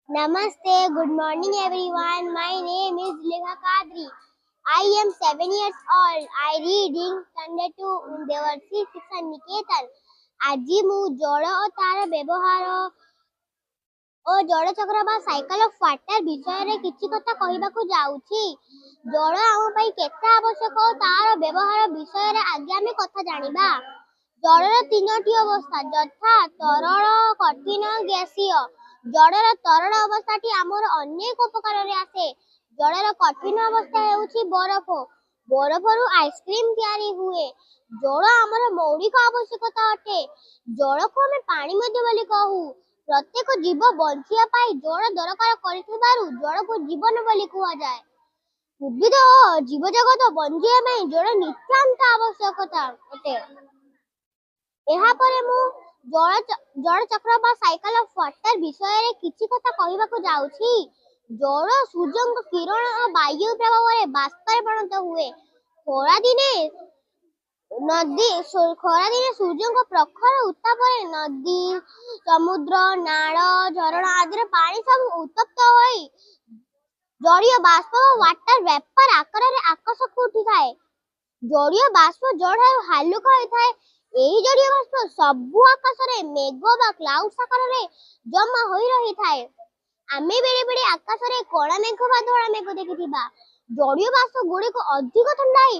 Namaste, good morning everyone. My name is Lekha Kadri. I am 7 years old. I reading Sunday to Devarsi Shiksha Niketan. ଆଜି ମୁଁ ଜଳ ଓ ତାର ବ୍ୟବହାର ଓ ଜଳ ଚକ୍ର ବା ସାଇକେଲ ଅଫ ୱାଟର ବିଷୟରେ କିଛି କଥା କହିବାକୁ ଯାଉଛି। ଜଳ ଆମ ପାଇଁ କେତେ ଆବଶ୍ୟକ ଓ ତାର ବ୍ୟବହାର ବିଷୟରେ ଆଜି ଆମେ କଥା ଜାଣିବା। ଜଳର ତିନୋଟି ଅବସ୍ଥା ଯଥା ତରଳ, କଠିନ, ଗ୍ୟାସୀୟ। ଜଳର ତରଳ ଅବସ୍ଥାଟି ଆମର ଅନେକ ଉପକାରରେ ଆସେ। ଜଳର କଠିନ ଅବସ୍ଥା ହେଉଛି ବରଫ। ବରଫରୁ ଆଇସ୍କ୍ରିମ ତିଆରି ହୁଏ। ଜଳ ଆମର ମୌଳିକ ଆବଶ୍ୟକତା ଅଟେ। ଜଳକୁ ଆମେ ପାଣି ମଧ୍ୟ ବୋଲି କହୁ। ପ୍ରତ୍ୟେକ ଜୀବ ବଞ୍ଚିବା ପାଇଁ ଜଳ ଦରକାର କରିଥିବାରୁ ଜଳକୁ ଜୀବନ ବୋଲି କୁହାଯାଏ। ଉଦ୍ଭିଦ ଓ ଜୀବଜଗତ ବଞ୍ଚିବା ପାଇଁ ଜଳ ନିତାନ୍ତ ଆବଶ୍ୟକତା ଅଟେ। ଏହାପରେ ମୁଁ ଜଳ ଚକ୍ର ବା ସାଇକେଲ ଅଫ ୱାଟର ବିଷୟରେ କିଛି କଥା କହିବାକୁ ଯାଉଛି। ଜଳ ସୂର୍ଯ୍ୟଙ୍କ କିରଣ ଓ ବାୟୁ ପ୍ରଭାବରେ ବାଷ୍ପରେ ପରିଣତ ହୁଏ। ଖରାଦିନେ ସୂର୍ଯ୍ୟଙ୍କ ପ୍ରଖର ଉତ୍ତାପରେ ନଦୀ, ସମୁଦ୍ର, ନାଳ, ଝରଣା ଆଦିର ପାଣି ସବୁ ଉତ୍ତପ୍ତ ହୋଇ ଜଳୀୟ ବାଷ୍ପ ଓ ୱାଟର ଭେପର ଆକାରରେ ଆକାଶକୁ ଉଠିଥାଏ। ଜଳୀୟ ବାଷ୍ପ ଜଳଠାରୁ ହାଲୁକା ହୋଇଥାଏ। ଏହି ଜଳୀୟ ବାଷ୍ପ ସବୁ ଆକାଶରେ ମେଘ ବା କ୍ଲାଉଡ୍ସ ଆକାରରେ ଜମା ହୋଇ ରହିଥାଏ। ଆମେ ବେଳେ ଆକାଶରେ କଳା ମେଘ ବା ଧଳା ମେଘ ଦେଖିଥିବା। ଜଳୀୟ ବାଷ୍ପ ଗୁଡ଼ିକ ଅଧିକ ଥଣ୍ଡା ହୋଇ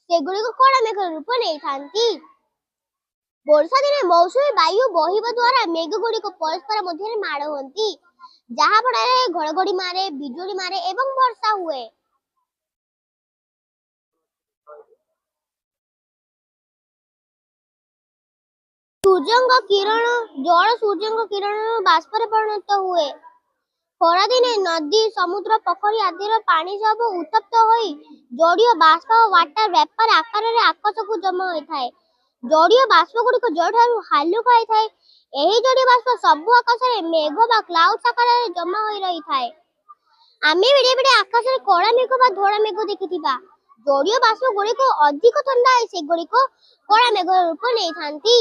ସେଗୁଡ଼ିକ କଳା ମେଘର ରୂପ ନେଇଥାନ୍ତି। ବର୍ଷା ଦିନେ ମୌସୁମୀ ବାୟୁ ବହିବା ଦ୍ୱାରା ମେଘ ଗୁଡ଼ିକ ପରସ୍ପର ମଧ୍ୟରେ ମାଡ଼ ହୁଅନ୍ତି, ଯାହା ଫଳରେ ଘଡ଼ଘଡ଼ି ମାରେ, ବିଜୁଳି ମାରେ ଏବଂ ବର୍ଷା ହୁଏ। ଜଳ ସୂର୍ଯ୍ୟଙ୍କ କିରଣରୁ ବାଷ୍ପରେ ପରିଣତ ହୁଏ। ଖରାଦିନେ ନଦୀ, ସମୁଦ୍ର, ପୋଖରୀ ଆଦିର ପାଣି ସବୁ ଉତ୍ତପ୍ତ ହୋଇ ଜଳୀୟ ବାଷ୍ପ ଓ ୱାଟର ଭେପର ଆକାରରେ ଆକାଶକୁ ଜମା ହୋଇଥାଏ। ଜଳୀୟ ବାଷ୍ପ ଗୁଡ଼ିକ ଜଳଠାରୁ ହାଲୁକା ହୋଇଥାଏ। ଏହି ଜଳୀୟ ବାଷ୍ପ ସବୁ ଆକାଶରେ ମେଘ ବା କ୍ଲାଉଡ୍ସ ଆକାରରେ ଜମା ହୋଇ ରହିଥାଏ। ଆମେ ବେଳେ ଆକାଶରେ କଳା ମେଘ ବା ଧଳା ମେଘ ଦେଖିଥିବା। ଜଳୀୟ ବାଷ୍ପ ଗୁଡ଼ିକ ଅଧିକ ଥଣ୍ଡା ହୋଇ ସେଗୁଡ଼ିକ କଳା ମେଘର ରୂପ ନେଇଥାନ୍ତି।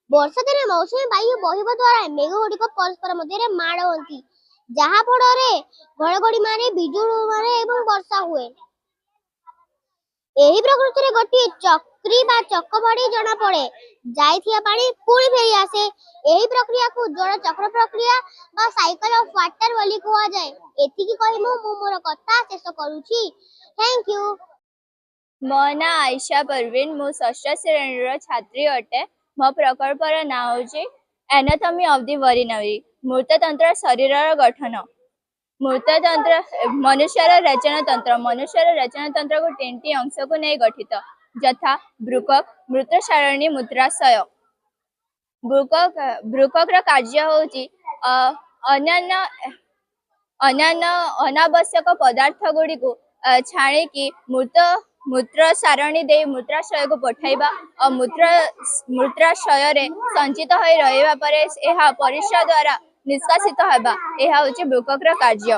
ବର୍ଷା ଦିନେ ମୌସୁମୀ ବାୟୁ ବହିବା ଦ୍ୱାରା ମେଘ ଗୁଡ଼ିକ ପରସ୍ପର ମଧ୍ୟରେ ମାଡ଼ ହୁଅନ୍ତି, ଯାହା ଫଳରେ ଘଡ଼ଘଡ଼ି ମାରେ, ବିଜୁଳି ମାରେ ଏବଂ ବର୍ଷା ହୁଏ। ଏହି ପ୍ରକୃତିରେ ଗୋଟିଏ ଚକ୍ରୀ ବା ଚକ ଭଳି ଜଣାପଡ଼େ। ଯାଇଥିବା ପାଣି ପୁଣି ଫେରି ଆସେ। ଏହି ପ୍ରକ୍ରିୟାକୁ ଜଳ ଚକ୍ର ପ୍ରକ୍ରିୟା ବା ସାଇକେଲ ଅଫ ୱାଟର ବୋଲି କୁହାଯାଏ। ଏତିକି କହି ମୁଁ ମୋର କଥା ଶେଷ କରୁଛି। Thank you. ମୋ ନାଁ ଆଇଶା ପରୱିନ। ମୁଁ ଷଷ୍ଠ ଶ୍ରେଣୀର ଛାତ୍ରୀ ଅଟେ। ମୋ ପ୍ରକଳ୍ପର ନାଁ ହେଉଛି ଆନାଟମି ଅଫ ଦି ବରିନରୀ। ମୂର୍ତ୍ତତନ୍ତ୍ର ଶରୀରର ଗଠନ। ମନୁଷ୍ୟର ରେଚନତନ୍ତ୍ର। ମନୁଷ୍ୟର ରେଚନତନ୍ତ୍ରକୁ ତିନିଟି ଅଂଶକୁ ନେଇ ଗଠିତ, ଯଥା ବୃକକ, ମୃତ୍ରସାରଣୀ, ମୂତ୍ରାଶୟ। ବୃକକର କାର୍ଯ୍ୟ ହେଉଛି ଅନ୍ୟାନ୍ୟ ଅନାବଶ୍ୟକ ପଦାର୍ଥ ଗୁଡ଼ିକୁ ଛାଣିକି ମୂତ୍ର ସାରଣୀ ଦେଇ ମୂତ୍ରାଶୟକୁ ପଠାଇବା ଓ ମୂତ୍ରାଶୟରେ ସଞ୍ଚିତ ହୋଇ ରହିବା ପରେ ଏହା ପରିସ୍ରା ଦ୍ୱାରା ନିଷ୍କାସିତ ହେବା। ଏହା ହେଉଛି ବୃକକର କାର୍ଯ୍ୟ।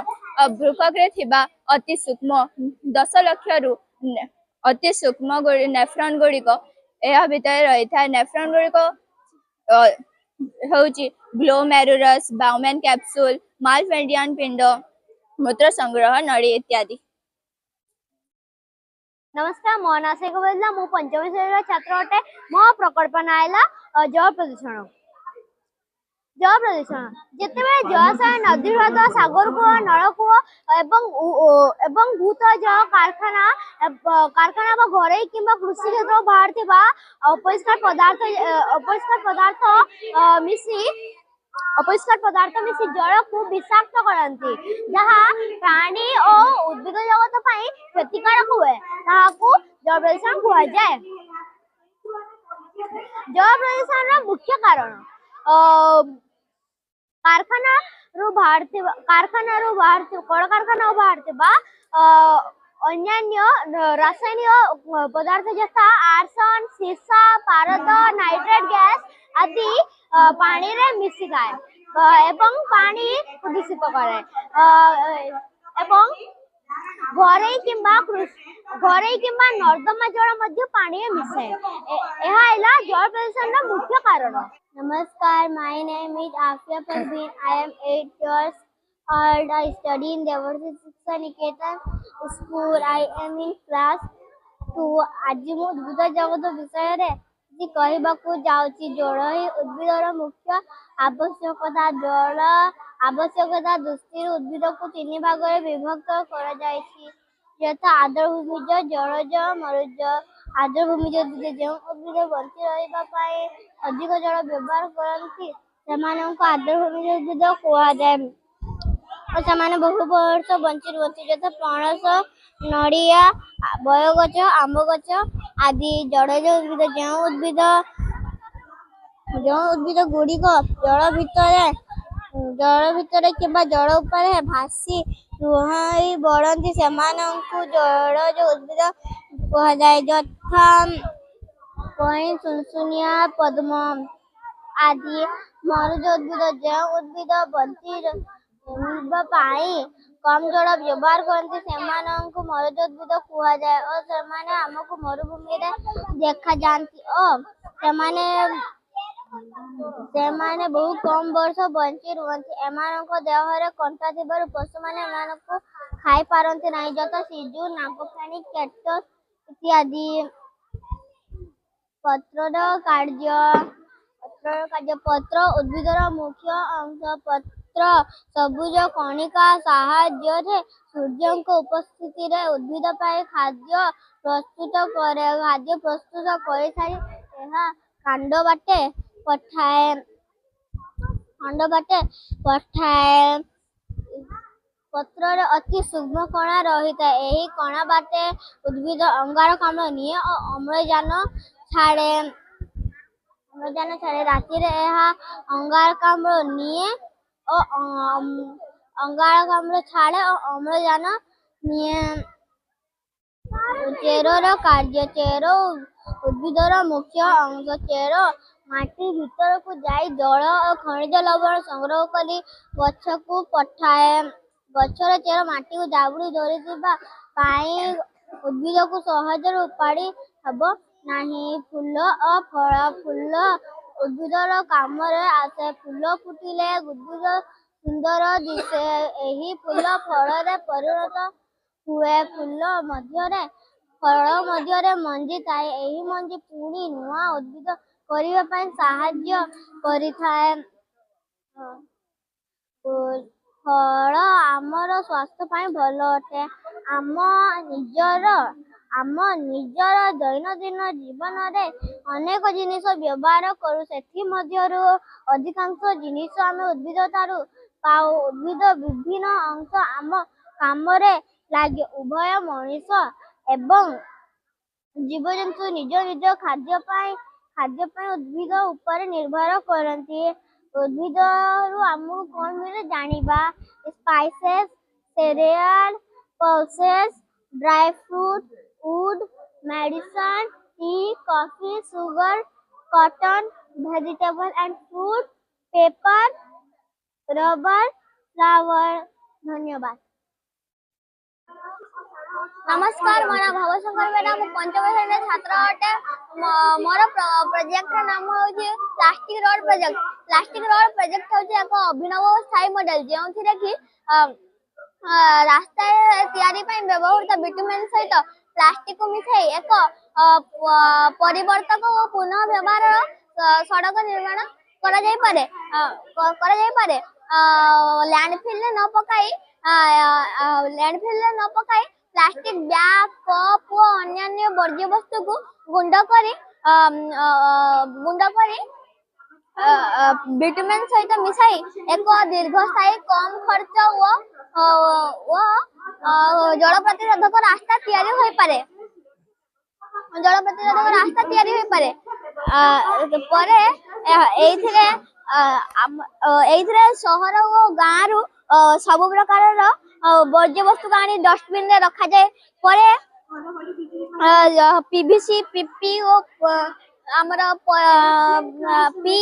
ବୃକକରେ ଥିବା ଅତି ସୂକ୍ଷ୍ମ 10 ଲକ୍ଷରୁ ଅତି ସୂକ୍ଷ୍ମ ନେଫ୍ରନ୍ ଗୁଡ଼ିକ ଏହା ଭିତରେ ରହିଥାଏ। ନେଫ୍ରନ୍ ଗୁଡ଼ିକ ହେଉଛି ଗ୍ଲୋମେରୁଲସ୍, ବାଉମ୍ୟାନ୍ କ୍ୟାପସୁଲ, ମାଲପିଣ୍ଡିଆନ ପିଣ୍ଡ, ମୂତ୍ର ସଂଗ୍ରହ ନଳୀ ଇତ୍ୟାଦି। नमस्कार, ମୋ ନାଁ ଶେଖ ବଦଲା। ମୁଁ ପଞ୍ଚମ ଶ୍ରେଣୀର ଛାତ୍ର ଅଟେ। ମୋ ପ୍ରକଳ୍ପ ନାଁ ହେଲା ଜଳ ପ୍ରଦୂଷଣ। ଯେତେବେଳେ ଜଳାଶୟ, ନଦୀ ହ୍ରଦ, ସାଗର କୂଅ, ନଳକୂଅ ଏବଂ ଭୂତଳ ଜଳ କାରଖାନା ବା ଘରୋଇ କିମ୍ବା କୃଷି କ୍ଷେତ୍ରରୁ ବାହାରୁଥିବା ଅପରିଷ୍କାର ପଦାର୍ଥ ମିଶି ଜଳକୁ ବିଷାକ୍ତ କରନ୍ତି, ଯାହା ପ୍ରାଣୀ ଓ ଉଦ୍ଭିଦ ଜଗତ ପାଇଁ କ୍ଷତିକାରକ ହୁଏ। ତାହାକୁ ଜଳ ପ୍ରଦୂଷଣ କୁହାଯାଏ। ଜଳ ପ୍ରଦୂଷଣର ମୁଖ୍ୟ କାରଣ କଳକାରଖାନାରୁ ବାହାରୁଥିବା ଅନ୍ୟାନ୍ୟ ରାସାୟନିକ ପଦାର୍ଥ ଯଥା ଆର୍ସନ, ସୀସା, ପାରଦ, ନାଇଟ୍ରେଟ୍ ଗ୍ୟାସ୍ ଆଦି ପାଣିରେ ମିଶିଥାଏ ଏବଂ ପାଣି ଦୂଷିତ କରେ। ଏବଂ ଘରୋଇ କିମ୍ବା ନର୍ଦ୍ଦମା ଜଳ ମଧ୍ୟ ପାଣିରେ ମିଶେ। ଏହା ହେଲା ଜଳ ପ୍ରଦୂଷଣର ମୁଖ୍ୟ କାରଣ। Namaskar, my name is Afia Parveen. I am 8 years old. I study in Devarsi Shiksha Niketan school. I am in class 2. ଆଜି ମୁଁ ଉଦ୍ଭିଦ ଜଗତ ବିଷୟରେ କିଛି କହିବାକୁ ଯାଉଛି। ଜଳ ହିଁ ଉଦ୍ଭିଦର ମୁଖ୍ୟ ଆବଶ୍ୟକତା। ଜଳ ଆବଶ୍ୟକତା ଦୃଷ୍ଟିରୁ ଉଦ୍ଭିଦକୁ 3 ଭାଗରେ ବିଭକ୍ତ କରାଯାଇଛି, ଯଥା ଆର୍ଦ୍ରଭୂମିଜ, ଜଳଜ, ମରୁଜ। ଆର୍ଦ୍ରଭୂମିଜ ଉଦ୍ଭିଦ ଯେଉଁ ଉଦ୍ଭିଦ ବଞ୍ଚି ରହିବା ପାଇଁ ଅଧିକ ଜଳ ବ୍ୟବହାର କରନ୍ତି ସେମାନଙ୍କୁ ଆର୍ଦ୍ରଭୂମିଜ ଉଦ୍ଭିଦ କୁହାଯାଏ ଓ ସେମାନେ ବହୁ ବର୍ଷ ବଞ୍ଚି ରୁହନ୍ତି, ଯଥା ପଣସ, ନଡ଼ିଆ, ବରଗଛ, ଆମ୍ବ ଗଛ ଆଦି। ଜଳଜ ଉଦ୍ଭିଦ ଯେଉଁ ଉଦ୍ଭିଦ ଗୁଡ଼ିକ ଜଳ ଭିତରେ କିମ୍ବା ଜଳ ଉପରେ ଭାସି ନୁହଁଇ ବଢନ୍ତି ସେମାନଙ୍କୁ ଜଳଜ ଉଦ୍ଭିଦ କୁହାଯାଏ, ଯଥା କଇଁ, ସୁନସୁନିଆ, ପଦ୍ମ ଆଦି। ମରୁଜ ଉଦ୍ଭିଦ ଯେଉଁ ଉଦ୍ଭିଦ ବଞ୍ଚି ରହିବା ପାଇଁ କମ୍ ଜଳ ବ୍ୟବହାର କରନ୍ତି ସେମାନଙ୍କୁ ମରୁଜ ଉଦ୍ଭିଦ କୁହାଯାଏ ଓ ସେମାନେ ଆମକୁ ମରୁଭୂମିରେ ଦେଖାଯାନ୍ତି ଓ ସେମାନେ ବହୁ କମ୍ ବର୍ଷ ବଞ୍ଚି ରୁହନ୍ତି। ଏମାନଙ୍କ ଦେହରେ କଣ୍ଟା ଥିବାରୁ ପଶୁମାନେ ଏମାନଙ୍କୁ ଖାଇ ପାରନ୍ତି ନାହିଁ, ଯଥା ସିଜୁ, ନାଗଫେଣି, କ୍ୟାକ୍ଟସ୍ ଇତ୍ୟାଦି। ପତ୍ରର କାର୍ଯ୍ୟ ପତ୍ର ଉଦ୍ଭିଦର ମୁଖ୍ୟ ଅଂଶ। ପତ୍ର ସବୁଜ କଣିକା ସାହାଯ୍ୟରେ ସୂର୍ଯ୍ୟଙ୍କ ଉପସ୍ଥିତିରେ ଉଦ୍ଭିଦ ପାଇଁ ଖାଦ୍ୟ ପ୍ରସ୍ତୁତ କରେ। ଖାଦ୍ୟ ପ୍ରସ୍ତୁତ କରିସାରି ଏହା କାଣ୍ଡ ବାଟେ ପଠାଏ। ପତ୍ରରେ ଅତି ସୂକ୍ଷ୍ମ କଣା ରହିଥାଏ। ଏହି କଣା ବାଟେ ଉଦ୍ଭିଦ ଅଙ୍ଗାରକାମ୍ଳ ନିଏ ଓ ଅମ୍ଳଜାନ ଛାଡ଼େ। ରାତିରେ ଏହା ଅଙ୍ଗାରକାମ୍ଳ ନିଏ ଓ ଅମ୍ଳଜାନ ନିଏ। ଚେରର କାର୍ଯ୍ୟ। ଚେର ଉଦ୍ଭିଦର ମୁଖ୍ୟ ଅଂଶ। ଚେର ମାଟି ଭିତରକୁ ଯାଇ ଜଳ ଓ ଖଣିଜ ଲବଣ ସଂଗ୍ରହ କରି ଗଛକୁ ପଠାଏ। ଗଛର ଚେର ମାଟିକୁ ଜାବୁଡ଼ି ଧରିଥିବା ପାଇଁ ଉଦ୍ଭିଦକୁ ସହଜରେ ଉପାଡ଼ି ହେବ ନାହିଁ। ଫୁଲ ଓ ଫଳ। ଫୁଲ ଉଦ୍ଭିଦର କାମରେ ଆସେ। ଫୁଲ ଫୁଟିଲେ ଉଦ୍ଭିଦ ସୁନ୍ଦର ଦିଶେ। ଏହି ଫୁଲ ଫଳରେ ପରିଣତ ହୁଏ। ଫଳ ମଧ୍ୟରେ ମଞ୍ଜି ଥାଏ। ଏହି ମଞ୍ଜି ପୁଣି ନୂଆ ଉଦ୍ଭିଦ କରିବା ପାଇଁ ସାହାଯ୍ୟ କରିଥାଏ। ଫଳ ଆମର ସ୍ୱାସ୍ଥ୍ୟ ପାଇଁ ଭଲ ଅଟେ। ଆମ ନିଜର ଦୈନନ୍ଦିନ ଜୀବନରେ ଅନେକ ଜିନିଷ ବ୍ୟବହାର କରୁ, ସେଥିମଧ୍ୟରୁ ଅଧିକାଂଶ ଜିନିଷ ଆମେ ଉଦ୍ଭିଦଠାରୁ ପାଉ। ଉଦ୍ଭିଦ ବିଭିନ୍ନ ଅଂଶ ଆମ କାମରେ ଲାଗେ। ଉଭୟ ମଣିଷ ଏବଂ ଜୀବଜନ୍ତୁ ନିଜ ଖାଦ୍ୟ ପାଇଁ ଉଦ୍ଭିଦ ଉପରେ ନିର୍ଭର କରନ୍ତି। ଉଦ୍ଭିଦରୁ ଆମକୁ କଣ ମିଳେ ଜାଣିବା। Spices, cereal, pulses, dry fruit, wood, medicine, tea, coffee, sugar, cotton, vegetable and fruit, paper, rubber, flower। ଧନ୍ୟବାଦ। ନମସ୍କାର, ମୋ ନାଁ ଭବଶଙ୍କର ବେହେରା। ମୁଁ ପଞ୍ଚମ ଶ୍ରେଣୀର ଛାତ୍ର ଅଟେ। ମୋର ପ୍ରୋଜେକ୍ଟର ନାମ ହେଉଛି plastic road project. Plastic road project ହେଉଛି ଏକ ଅଭିନବ ସ୍ଥାୟୀ ମଡେଲ ଯେଉଁଥିରେ କି ରାସ୍ତା ତିଆରି ପାଇଁ ବ୍ୟବହୃତ ବିଟୁମେନ୍ ସହିତ ପ୍ଲାଷ୍ଟିକକୁ ମିଶାଇ ଏକ ପରିବର୍ତ୍ତକ ଓ ପୁନଃ ବ୍ୟବହାର ସଡ଼କ ନିର୍ମାଣ କରାଯାଇପାରେ। ଲ୍ୟାଣ୍ଡଫିଲ୍ରେ ନ ପକାଇ ପ୍ଲାଷ୍ଟିକ ବ୍ୟାଗ, କପ୍ ଓ ଅନ୍ୟାନ୍ୟ ବର୍ଜ୍ୟବସ୍ତୁକୁ ଗୁଣ୍ଡ କରି ବିଟୁମେନ୍ ସହିତ ମିଶାଇ ଏକ ଦୀର୍ଘସ୍ଥାୟୀ, କମ୍ ଖର୍ଚ୍ଚ ଓ ଜଳ ପ୍ରତିରୋଧକ ରାସ୍ତା ତିଆରି ହୋଇପାରେ। ପରେ ଏଇଥିରେ ସହର ଓ ଗାଁରୁ ସବୁ ପ୍ରକାରର ବର୍ଜ୍ୟବସ୍ତୁକୁ ଆଣି ଡଷ୍ଟବିନରେ ରଖାଯାଏ। ପରେ PVC, PP ଓ ଆମର PE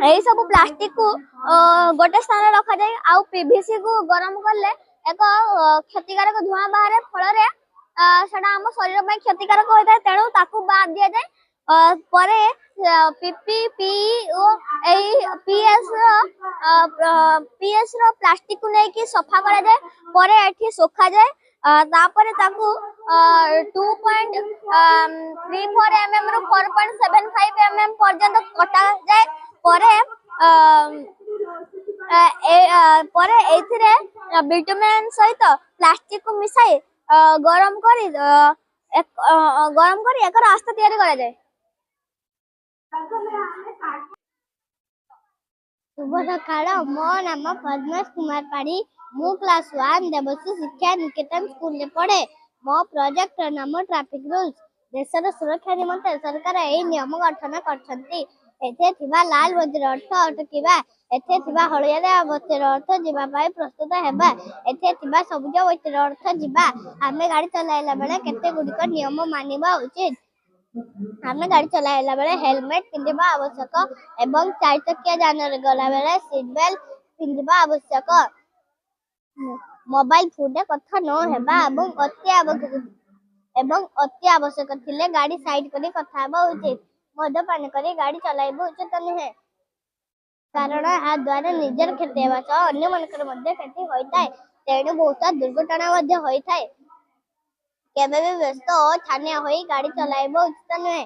ଏହିସବୁ ପ୍ଲାଷ୍ଟିକକୁ ଗୋଟେ ସ୍ଥାନରେ ରଖାଯାଏ। ଆଉ PVC କୁ ଗରମ କଲେ ଏକ କ୍ଷତିକାରକ ଧୂଆଁ ବାହାରେ, ଫଳରେ ସେଟା ଆମ ଶରୀର ପାଇଁ କ୍ଷତିକାରକ ହୋଇଥାଏ। ତେଣୁ ତାକୁ ବାଦ ଦିଆଯାଏ। ପରେ ପିପିପି ଓ ଏଇ ପିଏସ୍ ର ପ୍ଲାଷ୍ଟିକ କୁ ନେଇକି ସଫା କରାଯାଏ ପରେ ଏଠି ଶୁଖାଯାଏ ତାପରେ ତାକୁ 2.34 mm ରୁ 4.75 mm ପର୍ଯ୍ୟନ୍ତ କଟାଯାଏ ପରେ ପରେ ଏଇଥିରେ ବିଟୁମେନ୍ ସହିତ ପ୍ଲାଷ୍ଟିକ କୁ ମିଶାଇ ଗରମ କରି ଏକ ରାସ୍ତା ତିଆରି କରାଯାଏ। शुभ सकाळ मो नाम पद्मेश कुमार पाढ़ी मु क्लास 1 देवसी शिक्षा निकेतन स्कूल रे पढ़े मो प्रोजेक्ट नाम ट्रैफिक रूल्स देशर सुरक्षा निमंते सरकार एही नियम गठन करछंती एथे थिबा लाल बत्तीर अर्थ अटकिबा एथे थिबा हळिया बत्तीर अर्थ जिबा पाई प्रस्तुत हेबा एथे थिबा सबुज बत्तीर अर्थ जिबा आमे गाड़ी चलाइला बेले केते गुडिक नियम मानिबा उचित आमे गाड़ी चलाइला बेले हेलमेट पिंधिबा आवश्यक एवं चार चकिया यान रे गला बेले सीट बेल्ट पिंधिबा आवश्यक मोबाइल फोन रे कथा न हेबा एवं अति आवश्यक थिले गाड़ी साइड करी कथा हेबा उचित मद्यपान करी गाड़ी चलाइबा उचित नहे कारण आ द्वारा निजर क्षति हेबा सह अन्य मनकर मध्ये क्षति होइताय तेणु बहुत दुर्घटना मध्ये होइताय केबे भी व्यस्त और छानिया होई गाड़ी चलाइबा उचित नहे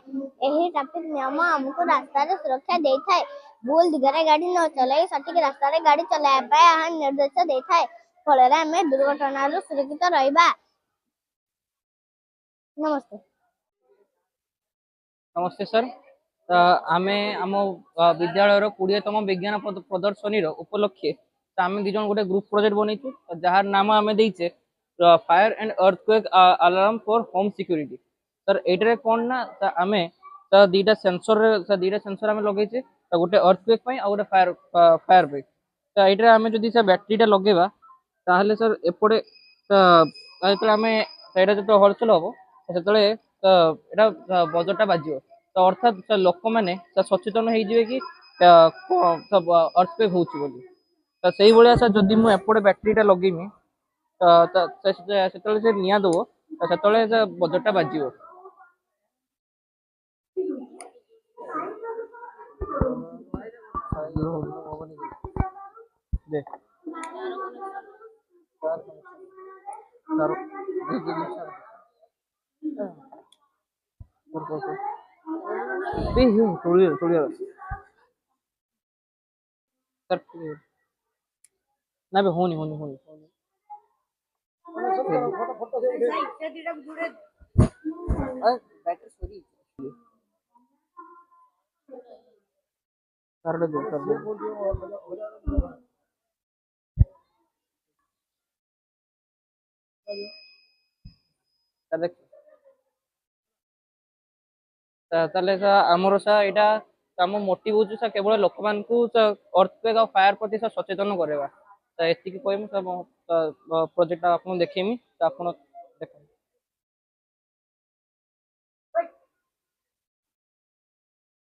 एही ट्रैफिक नियम हमको रास्ता रे सुरक्षा देइथाय भूल दिगरे गाड़ी न चलाई सठिक रास्ता रे गाड़ी चलाया पाए आ निर्देश देइथाय फଳରେ ଆମେ दुर्घटना ରୁ सुरक्षित ରହିବା। नमस्ते नमस्ते सर आमे आम विद्यालय 20तम विज्ञान प्रदर्शनी उपलक्षे आम दी जन गोटे ग्रुप प्रोजेक्ट बनईचु जार नाम आम देचे fire and earthquake alarm for home security sir एटारे कौन ना आम दीटा सेंसर आम लगे गोटे अर्थक्वेक आ गोटे फायर पे तो ये आम जदि से बैटेरीटा लगेगा ताहले सर एपटे आम जो हलचल हम से बजरटा बाजियो तो अर्थात लोक मैंने सचेतन हो कि अर्थक्वेक होची बोली तो सही भाया सर जदि मुझे एपटे बैटेरीटा लगेमी तो से निया दब से बजरटा बाजियो ना होनी होनी होनी आमर यहाँ आम मोटिव हूँ केवल लोक मान अर्थक्वेक और फायर प्रति सचेतन करवा तो ये प्रोजेक्ट आपको देखेमी तो आप